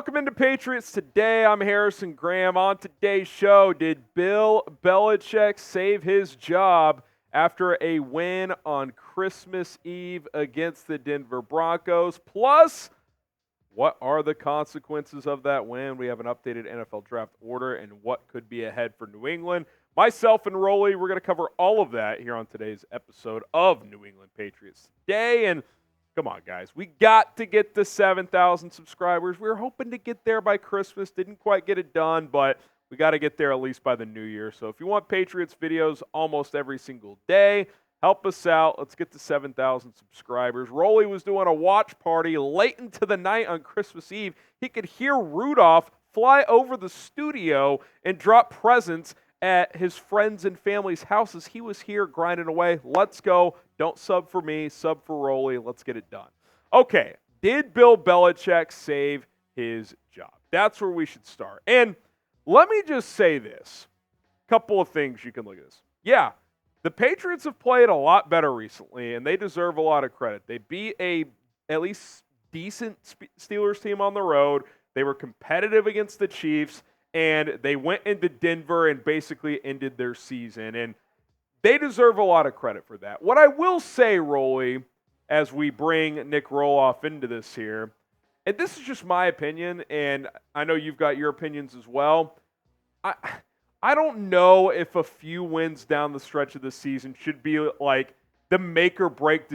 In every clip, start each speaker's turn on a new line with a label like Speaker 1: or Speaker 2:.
Speaker 1: welcome into Patriots Today. I'm Harrison Graham. On today's show, did Bill Belichick save his job after a win on Christmas Eve against the Denver Broncos? Plus, what are the consequences of that win? We have an updated NFL draft order and what could be ahead for New England. Myself and Rolly, we're going to cover all of that here on today's episode of New England Patriots Today. And come on, guys. We got to get to 7,000 subscribers. We were hoping to get there by Christmas. Didn't quite get it done, but we got to get there at least by the new year. So if you want Patriots videos almost every single day, help us out. Let's get to 7,000 subscribers. Rolly was doing a watch party late into the night on Christmas Eve. He could hear Rohloff fly over the studio and drop presents at his friends and family's houses. He was here grinding away. Let's go. Don't sub for me, sub for Rolly. Let's get it done. Okay, did Bill Belichick save his job? That's where we should start. And let me just say this. Couple of things you can look at this. Yeah, the Patriots have played a lot better recently, and they deserve a lot of credit. They beat a at least decent Steelers team on the road. They were competitive against the Chiefs, and they went into Denver and basically ended their season. And they deserve a lot of credit for that. What I will say, Rolly, as we bring Nick Rohloff into this here, and this is just my opinion, and I know you've got your opinions as well, I don't know if a few wins down the stretch of the season should be like the make or break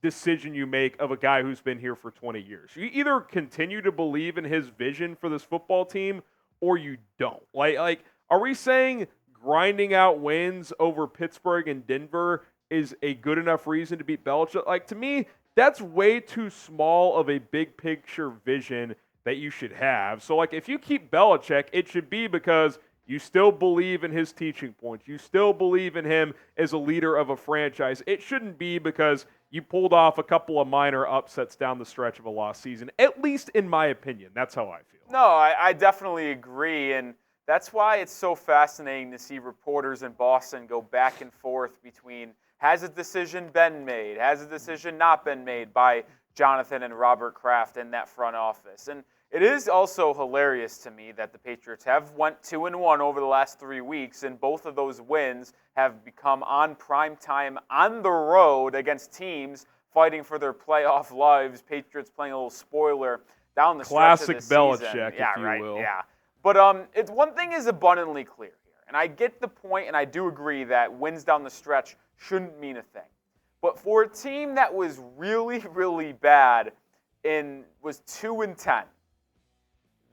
Speaker 1: decision you make of a guy who's been here for 20 years. You either continue to believe in his vision for this football team or you don't. Like, are we saying grinding out wins over Pittsburgh and Denver is a good enough reason to beat Belichick? Like, to me, that's way too small of a big picture vision that you should have. So, like, if you keep Belichick, it should be because you still believe in his teaching points. You still believe in him as a leader of a franchise. It shouldn't be because you pulled off a couple of minor upsets down the stretch of a lost season, at least in my opinion. That's how I feel.
Speaker 2: No, I definitely agree, and that's why it's so fascinating to see reporters in Boston go back and forth between has a decision been made, has a decision not been made by Jonathan and Robert Kraft in that front office. And it is also hilarious to me that the Patriots have went 2-1 over the last 3 weeks, and both of those wins have become on prime time on the road against teams fighting for their playoff lives. Patriots playing a little spoiler down the stretch of the season.
Speaker 1: Classic Belichick, if you will.
Speaker 2: Yeah. But it's one thing is abundantly clear here, and I get the point, and I do agree that wins down the stretch shouldn't mean a thing. But for a team that was really, really bad and was 2-10,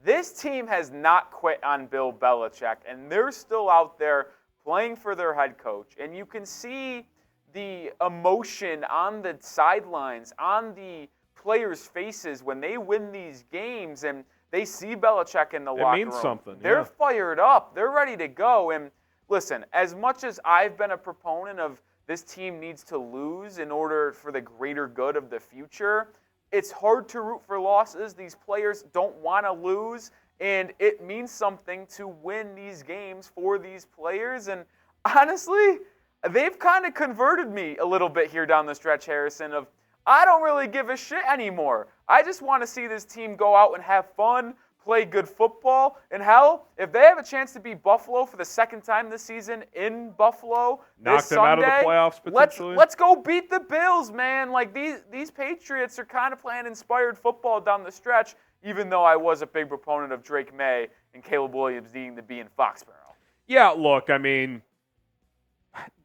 Speaker 2: this team has not quit on Bill Belichick, and they're still out there playing for their head coach. And you can see the emotion on the sidelines, on the players' faces when they win these games and they see Belichick in the locker room.
Speaker 1: It means something.
Speaker 2: They're fired up. They're ready to go. And listen, as much as I've been a proponent of this team needs to lose in order for the greater good of the future, it's hard to root for losses. These players don't want to lose, and it means something to win these games for these players. And honestly, they've kind of converted me a little bit here down the stretch, Harrison, of I don't really give a shit anymore. I just want to see this team go out and have fun, play good football, and hell, if they have a chance to beat Buffalo for the second time this season in Buffalo
Speaker 1: knock
Speaker 2: this
Speaker 1: them
Speaker 2: Sunday,
Speaker 1: out of the playoffs potentially.
Speaker 2: Let's go beat the Bills, man. Like these Patriots are kind of playing inspired football down the stretch, even though I was a big proponent of Drake May and Caleb Williams needing to be in Foxborough.
Speaker 1: Yeah, look, I mean,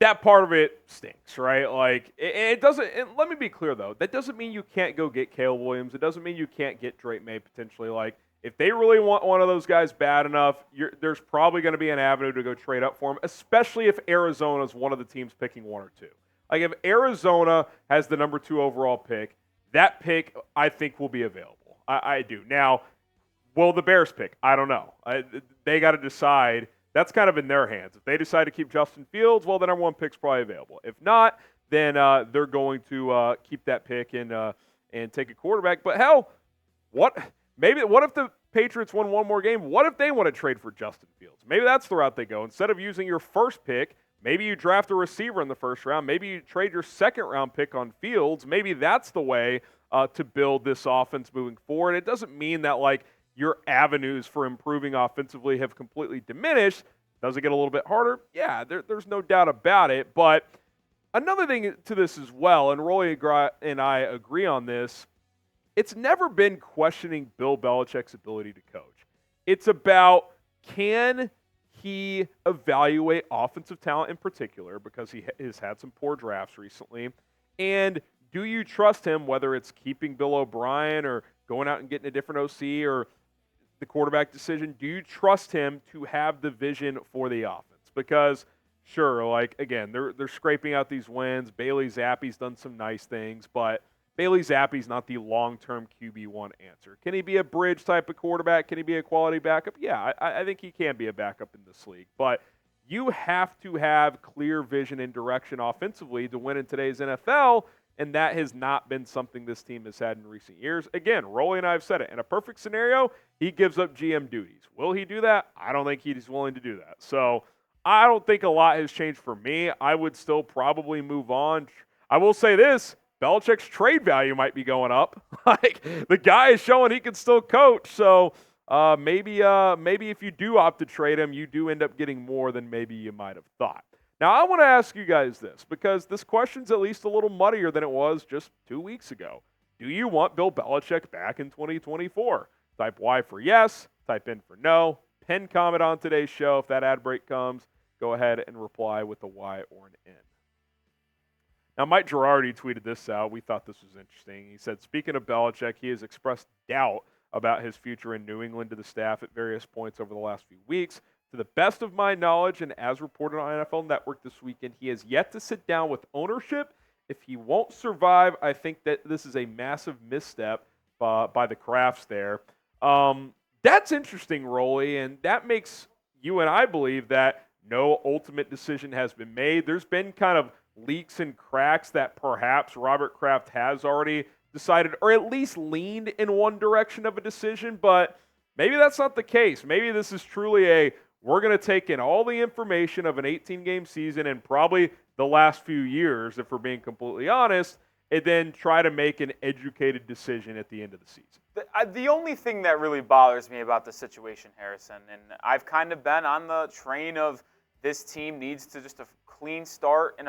Speaker 1: that part of it stinks, right? Like, it doesn't. And let me be clear though, that doesn't mean you can't go get Caleb Williams. It doesn't mean you can't get Drake May potentially. Like, if they really want one of those guys bad enough, there's probably going to be an avenue to go trade up for him, especially if Arizona is one of the teams picking one or two. Like, if Arizona has the number 2 overall pick, that pick I think will be available. I do. Now, will the Bears pick? I don't know. They got to decide. That's kind of in their hands. If they decide to keep Justin Fields, well, the number 1 pick's probably available. If not, then they're going to keep that pick and take a quarterback. But hell, what if the Patriots won one more game? What if they want to trade for Justin Fields? Maybe that's the route they go. Instead of using your first pick, maybe you draft a receiver in the first round. Maybe you trade your second-round pick on Fields. Maybe that's the way to build this offense moving forward. It doesn't mean that, like, your avenues for improving offensively have completely diminished. Does it get a little bit harder? Yeah, there's no doubt about it. But another thing to this as well, and Rolly and I agree on this, it's never been questioning Bill Belichick's ability to coach. It's about, can he evaluate offensive talent in particular, because he has had some poor drafts recently, and do you trust him, whether it's keeping Bill O'Brien or going out and getting a different OC or the quarterback decision? Do you trust him to have the vision for the offense? Because sure, like, again, they're scraping out these wins. Bailey Zappe's done some nice things, but Bailey Zappe's not the long-term QB1 answer. Can he be a bridge type of quarterback? Can he be a quality backup? Yeah, I think he can be a backup in this league. But you have to have clear vision and direction offensively to win in today's NFL, and that has not been something this team has had in recent years. Again, Rolly and I have said it. In a perfect scenario, he gives up GM duties. Will he do that? I don't think he's willing to do that. So I don't think a lot has changed for me. I would still probably move on. I will say this. Belichick's trade value might be going up. Like, the guy is showing he can still coach. So maybe if you do opt to trade him, you do end up getting more than maybe you might have thought. Now, I want to ask you guys this, because this question's at least a little muddier than it was just 2 weeks ago. Do you want Bill Belichick back in 2024? Type Y for yes. Type in for no. Pin comment on today's show. If that ad break comes, go ahead and reply with a Y or an N. Now, Mike Girardi tweeted this out. We thought this was interesting. He said, speaking of Belichick, he has expressed doubt about his future in New England to the staff at various points over the last few weeks. To the best of my knowledge, and as reported on NFL Network this weekend, he has yet to sit down with ownership. If he won't survive, I think that this is a massive misstep by the Krafts there. That's interesting, Rolly, and that makes you and I believe that no ultimate decision has been made. There's been kind of leaks and cracks that perhaps Robert Kraft has already decided, or at least leaned in one direction of a decision, but maybe that's not the case. Maybe this is truly we're going to take in all the information of an 18-game season and probably the last few years, if we're being completely honest, and then try to make an educated decision at the end of the season.
Speaker 2: The only thing that really bothers me about the situation, Harrison, and I've kind of been on the train of this team needs to just a clean start and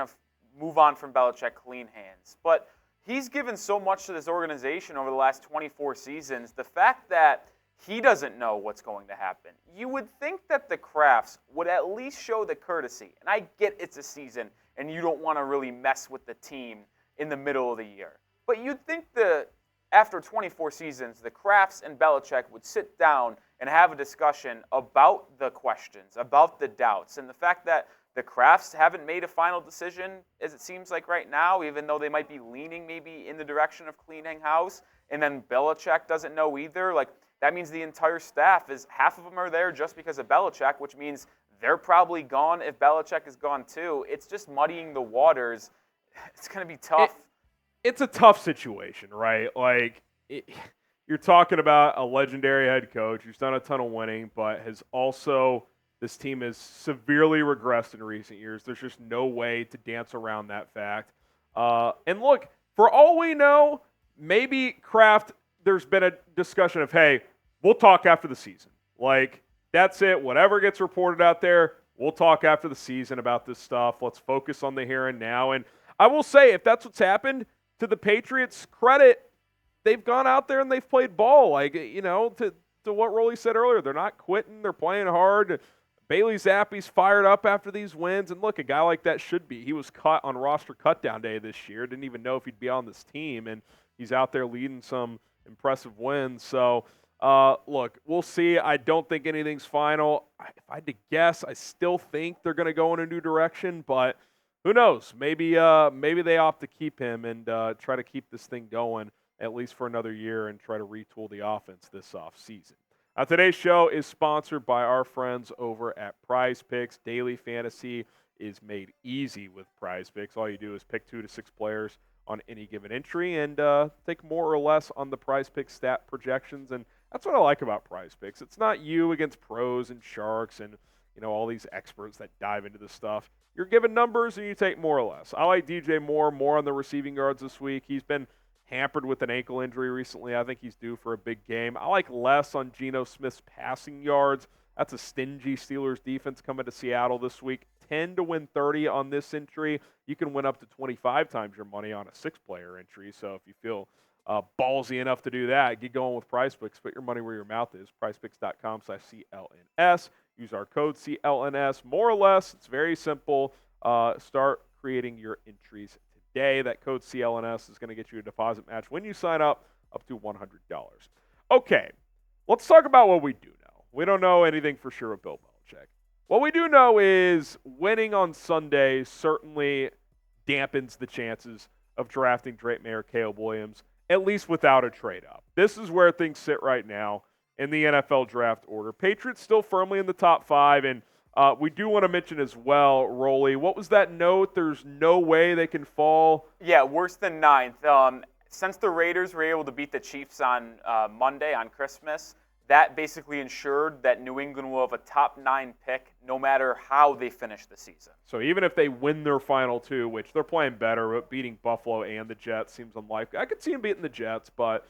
Speaker 2: move on from Belichick, clean hands. But he's given so much to this organization over the last 24 seasons. The fact that he doesn't know what's going to happen, you would think that the Krafts would at least show the courtesy. And I get it's a season, and you don't want to really mess with the team in the middle of the year. But you'd think after 24 seasons, the Krafts and Belichick would sit down and have a discussion about the questions, about the doubts, and the fact that the Krafts haven't made a final decision, as it seems like right now, even though they might be leaning maybe in the direction of cleaning house, and then Belichick doesn't know either. Like, that means the entire staff half of them are there just because of Belichick, which means they're probably gone if Belichick is gone too. It's just muddying the waters. It's going to be tough.
Speaker 1: It's a tough situation, right? Like, you're talking about a legendary head coach who's done a ton of winning, but has also, this team has severely regressed in recent years. There's just no way to dance around that fact. And look, for all we know, maybe Kraft, there's been a discussion of, hey, we'll talk after the season. Like, that's it. Whatever gets reported out there, we'll talk after the season about this stuff. Let's focus on the here and now. And I will say, if that's what's happened, to the Patriots' credit, they've gone out there and they've played ball. Like, to what Rolly said earlier, they're not quitting. They're playing hard. Bailey Zappe's fired up after these wins. And look, a guy like that should be. He was cut on roster cutdown day this year. Didn't even know if he'd be on this team. And he's out there leading some impressive wins. So, look, we'll see. I don't think anything's final. If I had to guess, I still think they're going to go in a new direction. But who knows? Maybe they opt to keep him and try to keep this thing going at least for another year and try to retool the offense this offseason. Today's show is sponsored by our friends over at Prize Picks. Daily fantasy is made easy with Prize Picks. All you do is pick 2 to 6 players on any given entry and take more or less on the Prize Picks stat projections. And that's what I like about Prize Picks. It's not you against pros and sharks and all these experts that dive into this stuff. You're given numbers and you take more or less. I like DJ Moore more on the receiving yards this week. He's been hampered with an ankle injury recently. I think he's due for a big game. I like less on Geno Smith's passing yards. That's a stingy Steelers defense coming to Seattle this week. 10 to win 30 on this entry. You can win up to 25 times your money on a 6-player entry. So if you feel ballsy enough to do that, get going with PrizePicks. Put your money where your mouth is. PrizePicks.com/CLNS. Use our code CLNS. More or less, it's very simple. Start creating your entries today. That code CLNS is going to get you a deposit match when you sign up to $100. Okay, let's talk about what we do know. We don't know anything for sure of Bill Belichick. What we do know is winning on Sunday certainly dampens the chances of drafting Drake May or Caleb Williams, at least without a trade-up. This is where things sit right now in the NFL draft order. Patriots still firmly in the top 5, and we do want to mention as well, Rolly, what was that note? There's no way they can fall.
Speaker 2: Yeah, worse than 9th. Since the Raiders were able to beat the Chiefs on Monday, on Christmas, that basically ensured that New England will have a top 9 pick no matter how they finish the season.
Speaker 1: So even if they win their final 2, which they're playing better, but beating Buffalo and the Jets seems unlikely. I could see them beating the Jets, but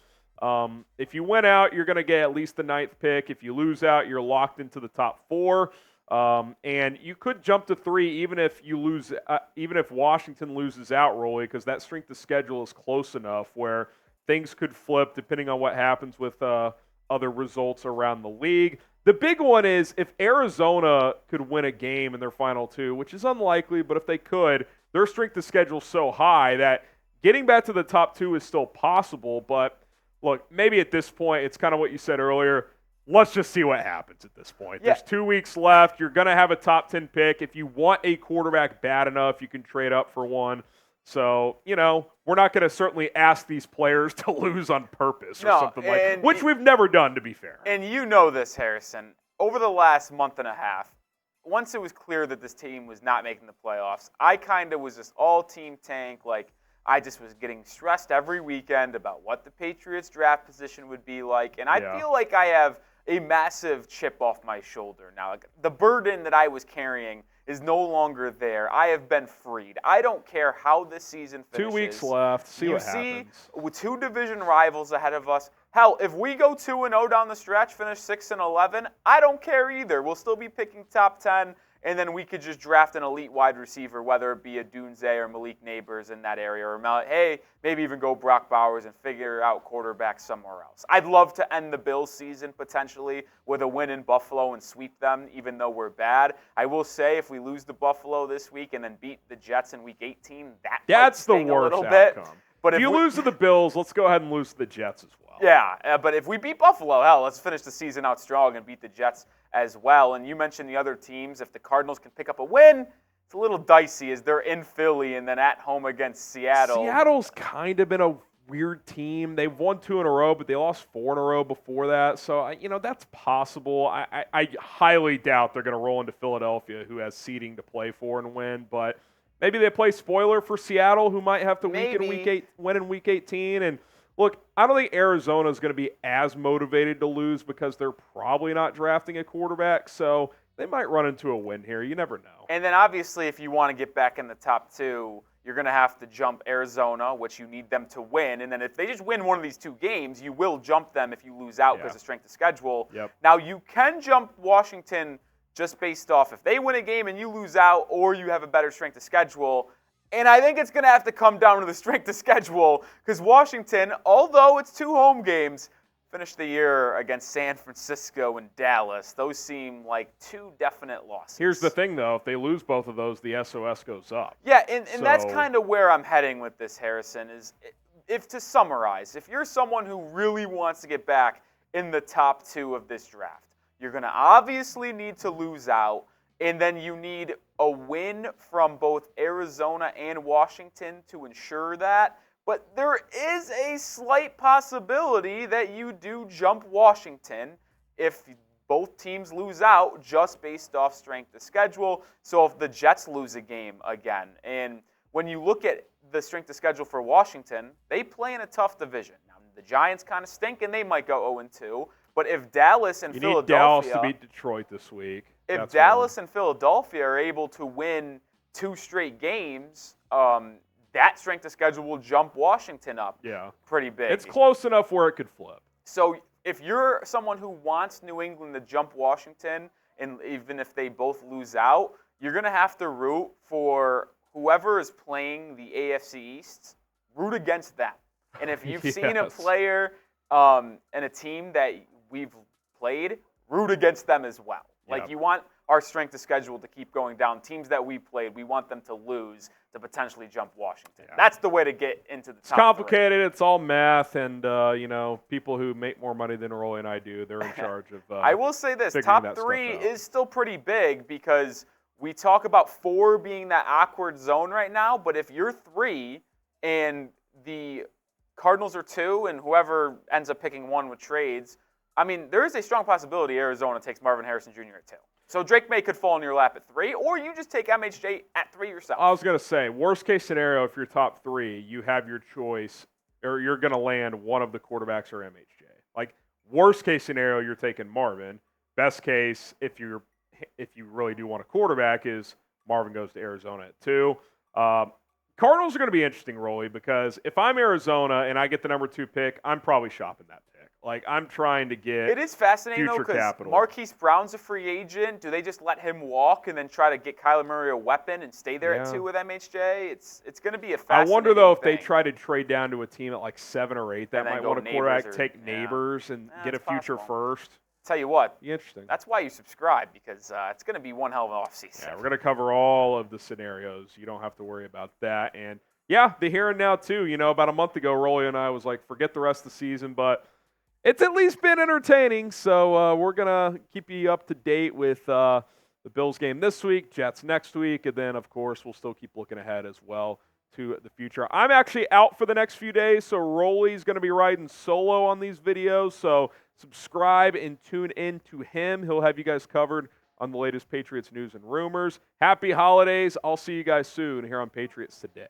Speaker 1: if you win out, you're going to get at least the 9th pick. If you lose out, you're locked into the top 4. And you could jump to 3 even if you lose, even if Washington loses out, Rolly, because that strength of schedule is close enough where things could flip depending on what happens with other results around the league. The big one is if Arizona could win a game in their final 2, which is unlikely, but if they could, their strength of schedule is so high that getting back to the top 2 is still possible. But look, maybe at this point, it's kind of what you said earlier. Let's just see what happens at this point.
Speaker 2: Yeah.
Speaker 1: There's 2 weeks left. You're going to have a top 10 pick. If you want a quarterback bad enough, you can trade up for one. So, we're not going to certainly ask these players to lose on purpose or something like that, which we've never done, to be fair.
Speaker 2: And you know this, Harrison. Over the last month and a half, once it was clear that this team was not making the playoffs, I kind of was just all-team tank. I just was getting stressed every weekend about what the Patriots draft position would be like. And I feel like I have a massive chip off my shoulder now. The burden that I was carrying is no longer there. I have been freed. I don't care how this season finishes.
Speaker 1: 2 weeks left. See what happens.
Speaker 2: You see, with 2 division rivals ahead of us, hell, if we go 2-0 down the stretch, finish 6-11, I don't care either. We'll still be picking top 10, and then we could just draft an elite wide receiver, whether it be a Dunze or Malik Neighbors in that area, or maybe even go Brock Bowers and figure out quarterback somewhere else. I'd love to end the Bills season potentially with a win in Buffalo and sweep them, even though we're bad. I will say if we lose to Buffalo this week and then beat the Jets in Week 18, that's
Speaker 1: the
Speaker 2: worst
Speaker 1: worst
Speaker 2: a little
Speaker 1: outcome.
Speaker 2: bit. But
Speaker 1: if you lose to the Bills, let's go ahead and lose to the Jets as well.
Speaker 2: Yeah, but if we beat Buffalo, hell, let's finish the season out strong and beat the Jets as well. And you mentioned the other teams. If the Cardinals can pick up a win, it's a little dicey as they're in Philly and then at home against Seattle.
Speaker 1: Seattle's kind of been a weird team. They've won 2 in a row, but they lost 4 in a row before that. So, that's possible. I highly doubt they're going to roll into Philadelphia, who has seeding to play for and win. But maybe they play spoiler for Seattle, who might have to win in Week 18. And look, I don't think Arizona is going to be as motivated to lose because they're probably not drafting a quarterback. So they might run into a win here. You never know.
Speaker 2: And then obviously if you want to get back in the top 2, you're going to have to jump Arizona, which you need them to win. And then if they just win one of these 2 games, you will jump them if you lose out because of strength of schedule.
Speaker 1: Yep.
Speaker 2: Now, you can jump Washington just based off if they win a game and you lose out or you have a better strength of schedule. And I think it's going to have to come down to the strength of schedule because Washington, although it's 2 home games, finished the year against San Francisco and Dallas. Those seem like 2 definite losses.
Speaker 1: Here's the thing, though. If they lose both of those, the SOS goes up.
Speaker 2: Yeah, and that's kind of where I'm heading with this, Harrison, is if to summarize, if you're someone who really wants to get back in the top 2 of this draft, you're going to obviously need to lose out, and then you need a win from both Arizona and Washington to ensure that. But there is a slight possibility that you do jump Washington if both teams lose out just based off strength of schedule. So if the Jets lose a game again, and when you look at the strength of schedule for Washington, they play in a tough division. Now, the Giants kind of stink, and they might go 0-2. But if Dallas and Philadelphia...
Speaker 1: You need Dallas to beat Detroit this week.
Speaker 2: If Dallas and Philadelphia are able to win 2 straight games, that strength of schedule will jump Washington up pretty big.
Speaker 1: It's close enough where it could flip.
Speaker 2: So if you're someone who wants New England to jump Washington, and even if they both lose out, you're going to have to root for whoever is playing the AFC East, root against them. And if you've seen a player and a team that we've played, root against them as well. Like, you want our strength of schedule to keep going down. Teams that we played, we want them to lose to potentially jump Washington. That's the way to get into the top.
Speaker 1: It's complicated. It's all math, and people who make more money than Rolly and I do, they're in charge of.
Speaker 2: I will say this: top 3 is still pretty big because we talk about 4 being that awkward zone right now. But if you're 3 and the Cardinals are 2, and whoever ends up picking 1 with trades, I mean, there is a strong possibility Arizona takes Marvin Harrison Jr. at 2. So Drake May could fall in your lap at 3, or you just take MHJ at 3 yourself.
Speaker 1: I was going to say, worst case scenario, if you're top 3, you have your choice, or you're going to land one of the quarterbacks or MHJ. Like, worst case scenario, you're taking Marvin. Best case, if you really do want a quarterback, is Marvin goes to Arizona at 2. Cardinals are going to be interesting, Rolly, because if I'm Arizona and I get the number 2 pick, I'm probably shopping that pick. Like, I'm trying to get
Speaker 2: It is fascinating, though, because Marquise Brown's a free agent. Do they just let him walk and then try to get Kyler Murray a weapon and stay there at 2 with MHJ? It's going to be a fascinating
Speaker 1: I wonder, though, if
Speaker 2: thing.
Speaker 1: they try to trade down to a team at like 7 or 8 that might want a quarterback, take Neighbors, and get a future first.
Speaker 2: Tell you what,
Speaker 1: interesting.
Speaker 2: That's why you subscribe, because it's going to be one hell of an offseason.
Speaker 1: Yeah, we're going to cover all of the scenarios. You don't have to worry about that. And, yeah, the here and now, too. About a month ago, Rolly and I was like, forget the rest of the season, but it's at least been entertaining. So we're going to keep you up to date with the Bills game this week, Jets next week, and then, of course, we'll still keep looking ahead as well to the future. I'm actually out for the next few days, so Rolly's going to be riding solo on these videos, so subscribe and tune in to him. He'll have you guys covered on the latest Patriots news and rumors. Happy holidays. I'll see you guys soon here on Patriots Today.